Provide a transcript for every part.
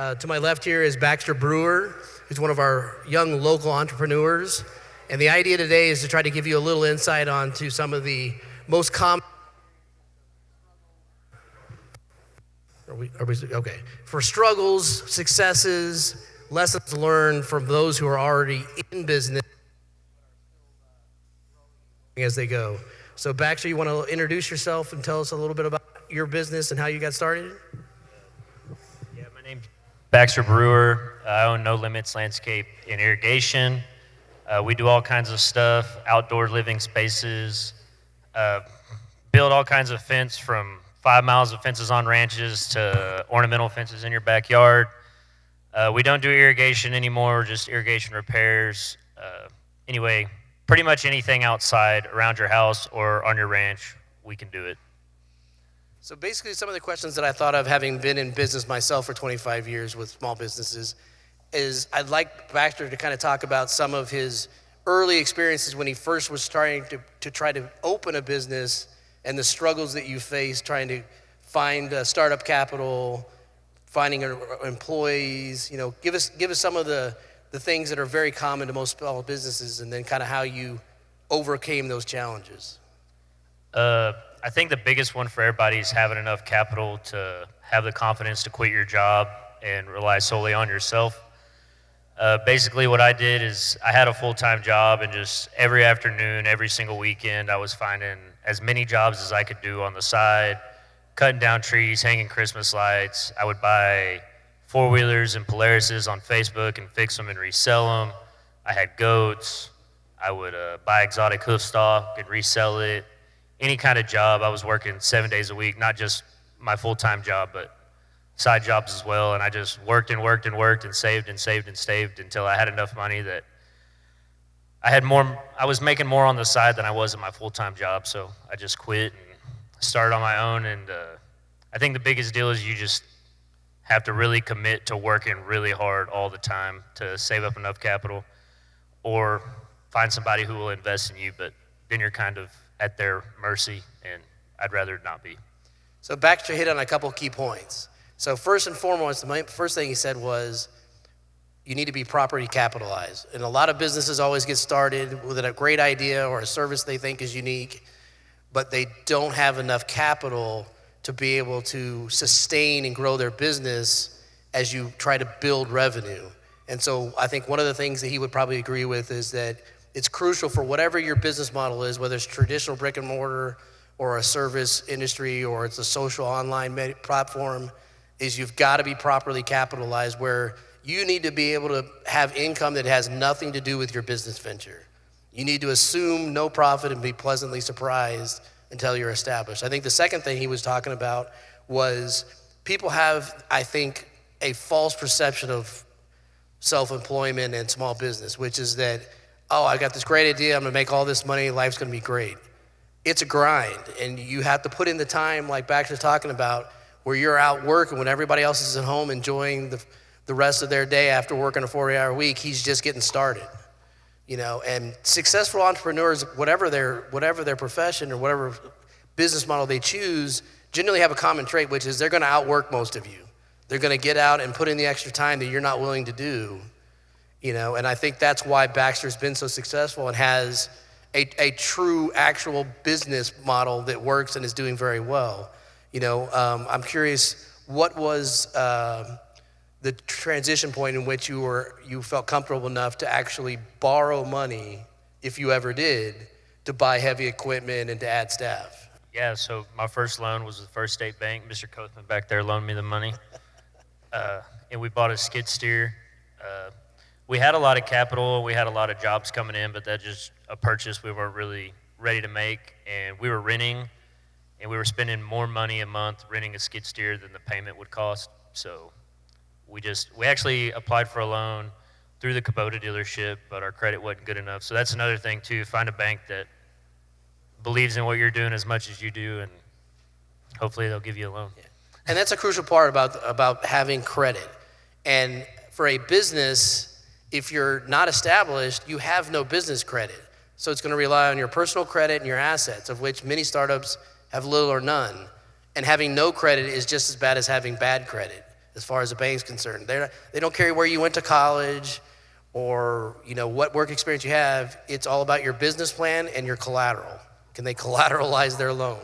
To my left here is Baxter Brewer, who's one of our young local entrepreneurs. And the idea today is to try to give you a little insight onto some of the most common. Okay. For struggles, successes, lessons learned from those who are already in business as they go. So Baxter, you want to introduce yourself and tell us a little bit about your business and how you got started? Yeah, my name's Baxter Brewer. I own No Limits Landscape and Irrigation. We do all kinds of stuff, outdoor living spaces, build all kinds of fence from 5 miles of fences on ranches to ornamental fences in your backyard. We don't do irrigation anymore, just irrigation repairs. Anyway, pretty much anything outside around your house or on your ranch, we can do it. So basically some of the questions that I thought of, having been in business myself for 25 years with small businesses, is I'd like Baxter to kind of talk about some of his early experiences when he first was starting to try to open a business and the struggles that you faced trying to find startup capital, finding employees. You know, give us some of the things that are very common to most small businesses, and then kind of how you overcame those challenges. I think the biggest one for everybody is having enough capital to have the confidence to quit your job and rely solely on yourself. Basically what I did is I had a full-time job, and just every afternoon, every single weekend, I was finding as many jobs as I could do on the side, cutting down trees, hanging Christmas lights. I would buy four-wheelers and Polarises on Facebook and fix them and resell them. I had goats. I would buy exotic hoof stock and resell it. Any kind of job. I was working 7 days a week, not just my full-time job, but side jobs as well. And I just worked and worked and worked and saved and saved and saved until I had enough money that I was making more on the side than I was at my full-time job. So I just quit and started on my own. And I think the biggest deal is you just have to really commit to working really hard all the time to save up enough capital, or find somebody who will invest in you, but then you're kind of at their mercy, and I'd rather not be. So Baxter hit on a couple key points. So first and foremost, the first thing he said was you need to be properly capitalized. And a lot of businesses always get started with a great idea or a service they think is unique, but they don't have enough capital to be able to sustain and grow their business as you try to build revenue. And so I think one of the things that he would probably agree with is that it's crucial for whatever your business model is, whether it's traditional brick and mortar or a service industry or it's a social online platform, is you've got to be properly capitalized, where you need to be able to have income that has nothing to do with your business venture. You need to assume no profit and be pleasantly surprised until you're established. I think the second thing he was talking about was people have, I think, a false perception of self-employment and small business, which is that, oh, I got this great idea, I'm gonna make all this money, life's gonna be great. It's a grind, and you have to put in the time, like Baxter's talking about, where you're out working when everybody else is at home enjoying the rest of their day after working a 40-hour week. He's just getting started, you know. And successful entrepreneurs, whatever their profession or whatever business model they choose, generally have a common trait, which is they're gonna outwork most of you. They're gonna get out and put in the extra time that you're not willing to do. You know, and I think that's why Baxter's been so successful and has a true, actual business model that works and is doing very well. You know, I'm curious, what was the transition point in which you felt comfortable enough to actually borrow money, if you ever did, to buy heavy equipment and to add staff? Yeah, so my first loan was with First State Bank. Mr. Kothman back there loaned me the money. And we bought a skid steer. We had a lot of capital, we had a lot of jobs coming in, but that just a purchase we weren't really ready to make. And we were renting, and we were spending more money a month renting a skid steer than the payment would cost. So we actually applied for a loan through the Kubota dealership, but our credit wasn't good enough. So that's another thing too, find a bank that believes in what you're doing as much as you do, and hopefully they'll give you a loan. Yeah. And that's a crucial part about having credit. And for a business, if you're not established, you have no business credit. So it's going to rely on your personal credit and your assets, of which many startups have little or none. And having no credit is just as bad as having bad credit. as far as the bank's concerned. They don't care where you went to college or what work experience you have. It's all about your business plan and your collateral. Can they collateralize their loan?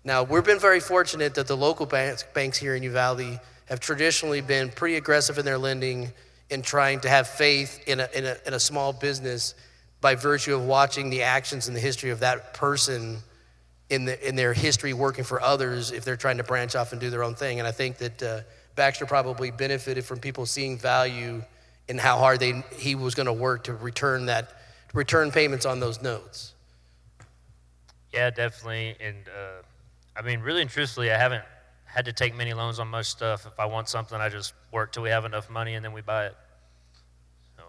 Now, we've been very fortunate that the local banks here in Uvalde have traditionally been pretty aggressive in their lending in trying to have faith in a small business by virtue of watching the actions and the history of that person in their history working for others if they're trying to branch off and do their own thing. And I think that Baxter probably benefited from people seeing value in how hard he was going to work to return payments on those notes. Yeah, definitely. And I mean, really and truthfully, I haven't had to take many loans on most stuff. If I want something, I just work till we have enough money and then we buy it. So.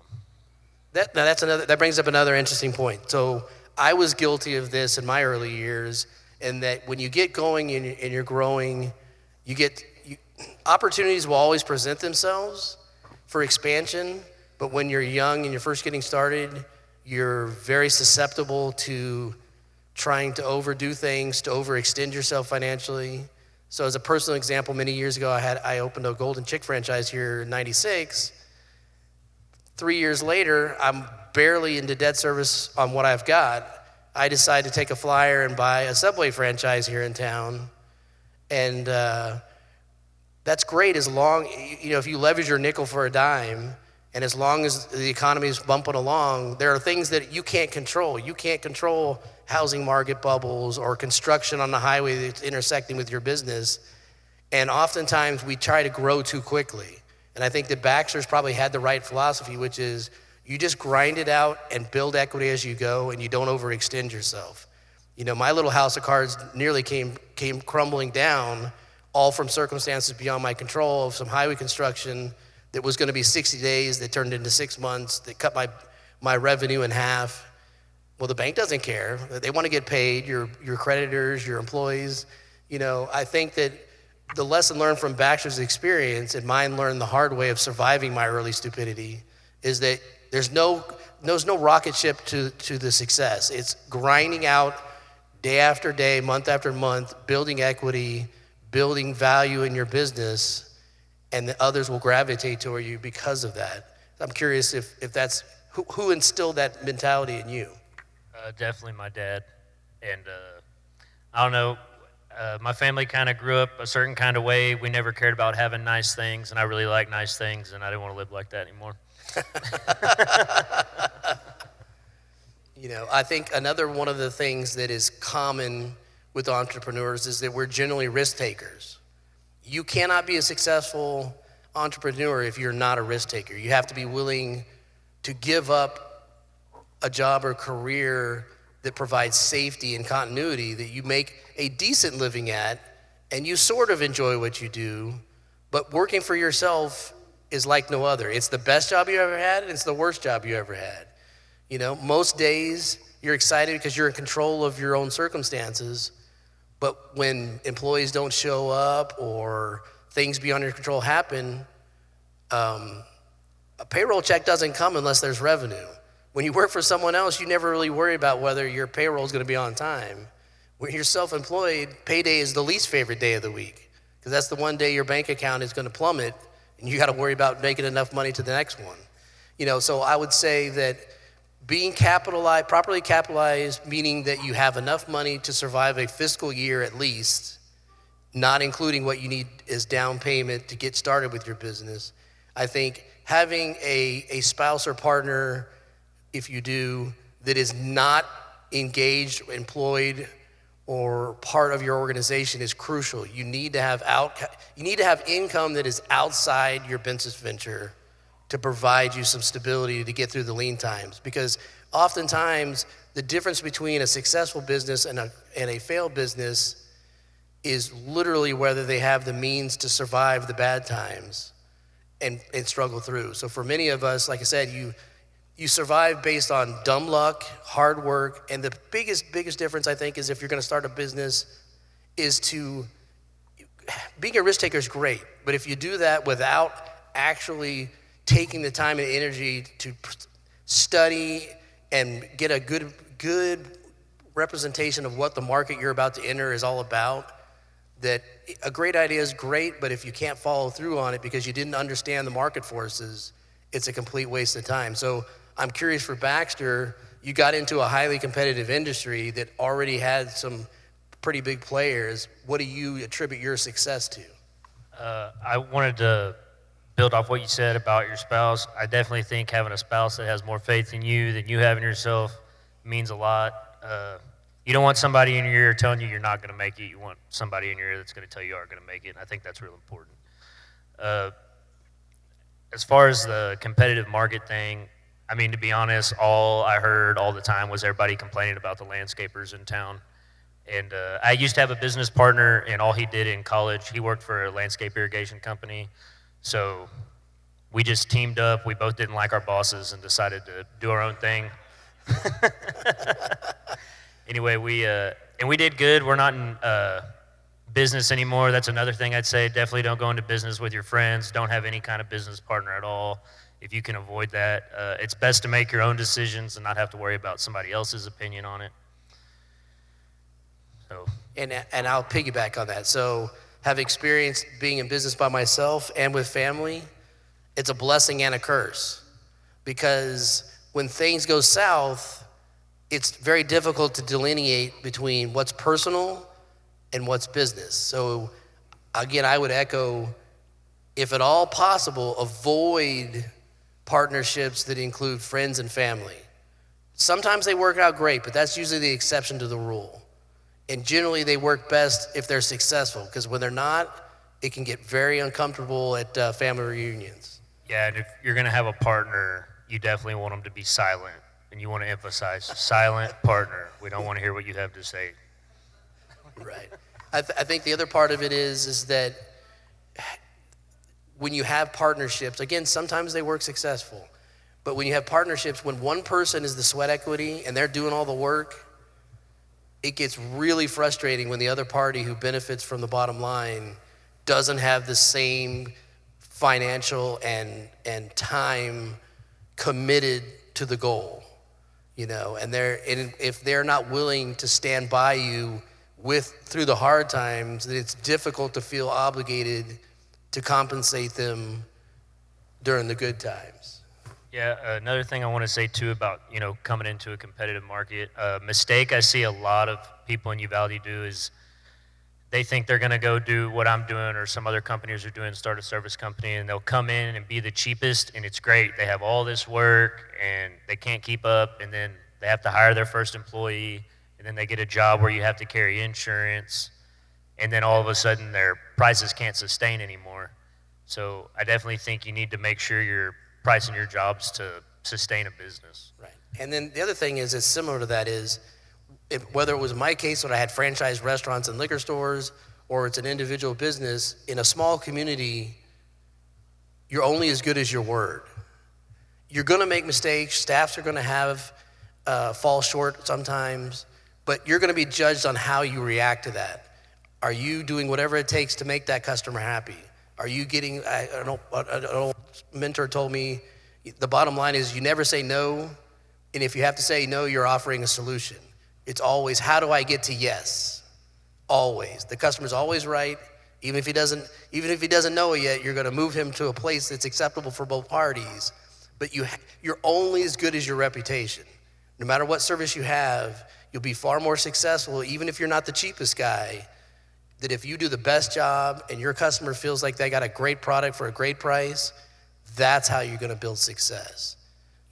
That brings up another interesting point. So I was guilty of this in my early years, and that when you get going and you're growing, opportunities will always present themselves for expansion, but when you're young and you're first getting started, you're very susceptible to trying to overdo things, to overextend yourself financially. So as a personal example, many years ago, I opened a Golden Chick franchise here in '96. 3 years later, I'm barely into debt service on what I've got. I decided to take a flyer and buy a Subway franchise here in town. And that's great as long, if you leverage your nickel for a dime, and as long as the economy is bumping along, there are things that you can't control. You can't control housing market bubbles or construction on the highway that's intersecting with your business. And oftentimes we try to grow too quickly. And I think that Baxter's probably had the right philosophy, which is you just grind it out and build equity as you go, and you don't overextend yourself. My little house of cards nearly came crumbling down, all from circumstances beyond my control of some highway construction that was going to be 60 days that turned into 6 months, that cut my revenue in half. Well, the bank doesn't care. They want to get paid, your creditors, your employees. I think that the lesson learned from Baxter's experience, and mine learned the hard way of surviving my early stupidity, is that there's no rocket ship to the success. It's grinding out day after day, month after month, building equity, building value in your business, and the others will gravitate toward you because of that. I'm curious if that's, who instilled that mentality in you? Definitely my dad. And I don't know, my family kind of grew up a certain kind of way. We never cared about having nice things, and I really like nice things, and I didn't want to live like that anymore. I think another one of the things that is common with entrepreneurs is that we're generally risk takers. You cannot be a successful entrepreneur if you're not a risk taker. You have to be willing to give up a job or career that provides safety and continuity, that you make a decent living at, and you sort of enjoy what you do, but working for yourself is like no other. It's the best job you ever had, and it's the worst job you ever had. Most days you're excited because you're in control of your own circumstances, but when employees don't show up or things beyond your control happen, a payroll check doesn't come unless there's revenue. When you work for someone else, you never really worry about whether your payroll is going to be on time. When you're self-employed, payday is the least favorite day of the week, because that's the one day your bank account is going to plummet, and you got to worry about making enough money to the next one. So I would say that being capitalized, properly capitalized, meaning that you have enough money to survive a fiscal year at least, not including what you need as down payment to get started with your business. I think having a spouse or partner, if you do, that is not engaged, employed, or part of your organization is crucial. You need to have income that is outside your business venture to provide you some stability to get through the lean times. Because oftentimes the difference between a successful business and a failed business is literally whether they have the means to survive the bad times and struggle through. So for many of us, like I said, you survive based on dumb luck, hard work, and the biggest difference, I think, is if you're going to start a business, is to being a risk taker is great, but if you do that without actually taking the time and energy to study and get a good representation of what the market you're about to enter is all about, that a great idea is great, but if you can't follow through on it because you didn't understand the market forces, it's a complete waste of time. So I'm curious for Baxter, you got into a highly competitive industry that already had some pretty big players. What do you attribute your success to? I wanted to build off what you said about your spouse. I definitely think having a spouse that has more faith in you than you have in yourself means a lot. You don't want somebody in your ear telling you you're not going to make it. You want somebody in your ear that's going to tell you are going to make it, and I think that's real important. As far as the competitive market thing, I mean, to be honest, all I heard all the time was everybody complaining about the landscapers in town. And I used to have a business partner, and all he did in college, he worked for a landscape irrigation company. So we just teamed up. We both didn't like our bosses and decided to do our own thing. Anyway, we did good. We're not in business anymore. That's another thing I'd say. Definitely don't go into business with your friends. Don't have any kind of business partner at all. If you can avoid that, it's best to make your own decisions and not have to worry about somebody else's opinion on it. So. And I'll piggyback on that. So have experienced being in business by myself and with family. It's a blessing and a curse, because when things go south, it's very difficult to delineate between what's personal and what's business. So again, I would echo, if at all possible, avoid partnerships that include friends and family. Sometimes they work out great, but that's usually the exception to the rule. And generally they work best if they're successful, because when they're not, it can get very uncomfortable at family reunions. Yeah, and if you're gonna have a partner, you definitely want them to be silent. And you want to emphasize silent partner. We don't want to hear what you have to say. Right. I think the other part of it is that when you have partnerships, again, sometimes they work successful, but when you have partnerships, when one person is the sweat equity and they're doing all the work, it gets really frustrating when the other party who benefits from the bottom line doesn't have the same financial and time committed to the goal. You know, and if they're not willing to stand by you through the hard times, then it's difficult to feel obligated to compensate them during the good times. Yeah, another thing I want to say too about, coming into a competitive market, mistake I see a lot of people in Uvalde do is they think they're going to go do what I'm doing or some other companies are doing, start a service company, and they'll come in and be the cheapest, and it's great. They have all this work, and they can't keep up, and then they have to hire their first employee, and then they get a job where you have to carry insurance, and then all of a sudden their prices can't sustain anymore. So I definitely think you need to make sure you're pricing your jobs to sustain a business. Right. And then the other thing is, it's similar to that is, whether it was my case when I had franchised restaurants and liquor stores, or it's an individual business, in a small community, you're only as good as your word. You're gonna make mistakes, staffs are gonna have fall short sometimes, but you're gonna be judged on how you react to that. Are you doing whatever it takes to make that customer happy? Are you getting, an old mentor told me, the bottom line is you never say no, and if you have to say no, you're offering a solution. It's always, how do I get to yes? Always. The customer's always right. Even if he doesn't know it yet, you're going to move him to a place that's acceptable for both parties. But you're only as good as your reputation. No matter what service you have, you'll be far more successful, even if you're not the cheapest guy, that if you do the best job and your customer feels like they got a great product for a great price, that's how you're going to build success.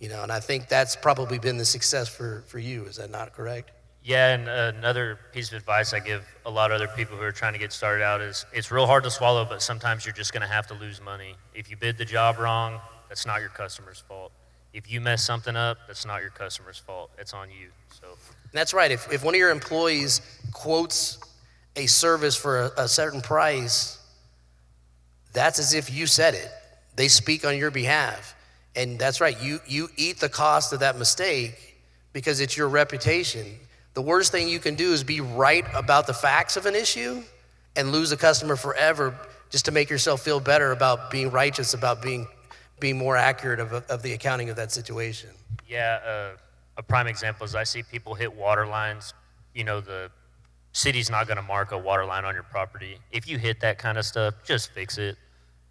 And I think that's probably been the success for you. Is that not correct? Yeah, and another piece of advice I give a lot of other people who are trying to get started out is, it's real hard to swallow, but sometimes you're just going to have to lose money. If you bid the job wrong, that's not your customer's fault. If you mess something up, that's not your customer's fault. It's on you. So that's right. If one of your employees quotes a service for a certain price, that's as if you said it. They speak on your behalf. And that's right. You eat the cost of that mistake because it's your reputation. The worst thing you can do is be right about the facts of an issue and lose a customer forever just to make yourself feel better about being righteous, about being more accurate of the accounting of that situation. Yeah, a prime example is I see people hit water lines, the city's not going to mark a water line on your property. If you hit that kind of stuff, just fix it.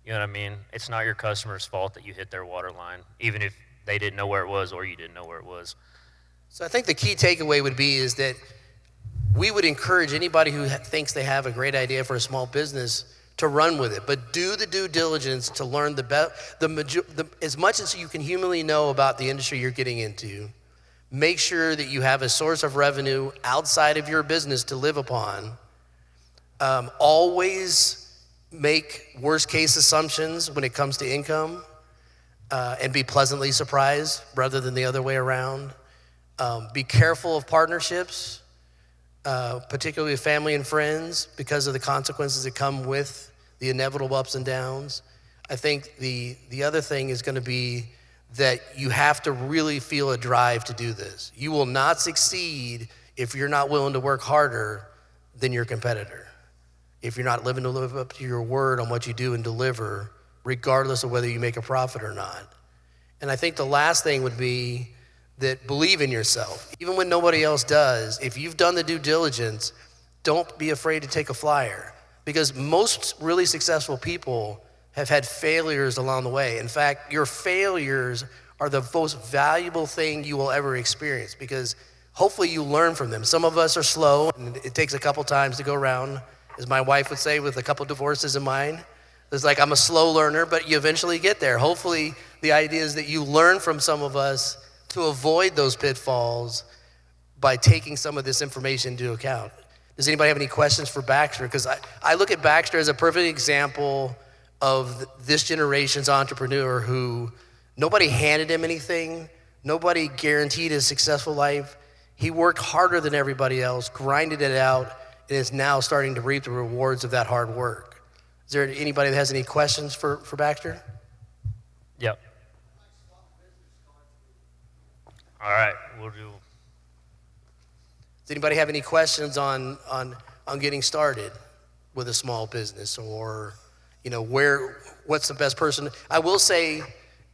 You know what I mean? It's not your customer's fault that you hit their water line, even if they didn't know where it was or you didn't know where it was. So I think the key takeaway would be is that we would encourage anybody who thinks they have a great idea for a small business to run with it, but do the due diligence to learn as much as you can humanly know about the industry you're getting into. Make sure that you have a source of revenue outside of your business to live upon. Always make worst case assumptions when it comes to income, and be pleasantly surprised rather than the other way around. Be careful of partnerships, particularly with family and friends, because of the consequences that come with the inevitable ups and downs. I think the other thing is going to be that you have to really feel a drive to do this. You will not succeed if you're not willing to work harder than your competitor. If you're not living to live up to your word on what you do and deliver, regardless of whether you make a profit or not. And I think the last thing would be that believe in yourself. Even when nobody else does, if you've done the due diligence, don't be afraid to take a flyer. Because most really successful people have had failures along the way. In fact, your failures are the most valuable thing you will ever experience, because hopefully you learn from them. Some of us are slow, and it takes a couple times to go around, as my wife would say, with a couple divorces in mind. It's like, I'm a slow learner, but you eventually get there. Hopefully the idea is that you learn from some of us to avoid those pitfalls by taking some of this information into account. Does anybody have any questions for Baxter? Because I look at Baxter as a perfect example of this generation's entrepreneur who nobody handed him anything, nobody guaranteed a successful life. He worked harder than everybody else, grinded it out, and is now starting to reap the rewards of that hard work. Is there anybody that has any questions for Baxter? Yep. All right, we'll do. Does anybody have any questions on getting started with a small business, or what's the best person? I will say,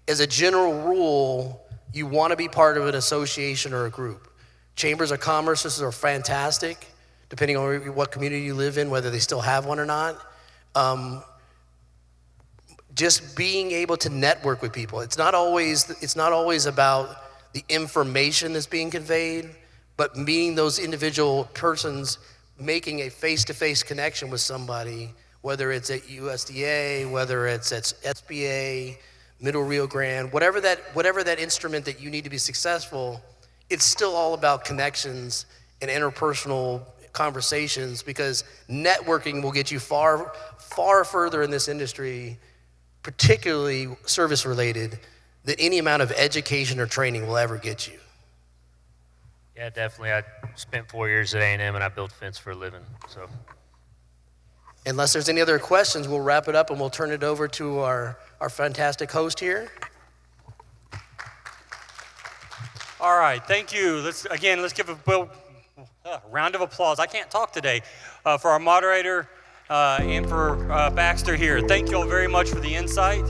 as a general rule, you want to be part of an association or a group. Chambers of commerce are fantastic, depending on what community you live in, whether they still have one or not. Just being able to network with people. It's not always about the information that's being conveyed, but meeting those individual persons, making a face-to-face connection with somebody, whether it's at USDA, whether it's at SBA, Middle Rio Grande, whatever that instrument that you need to be successful, it's still all about connections and interpersonal conversations, because networking will get you far, far further in this industry, particularly service-related, than any amount of education or training will ever get you. Yeah, definitely. I spent 4 years at A&M, and I built fence for a living. So, unless there's any other questions, we'll wrap it up and we'll turn it over to our fantastic host here. All right, thank you. Let's give a round of applause. I can't talk today for our moderator and for Baxter here. Thank you all very much for the insight.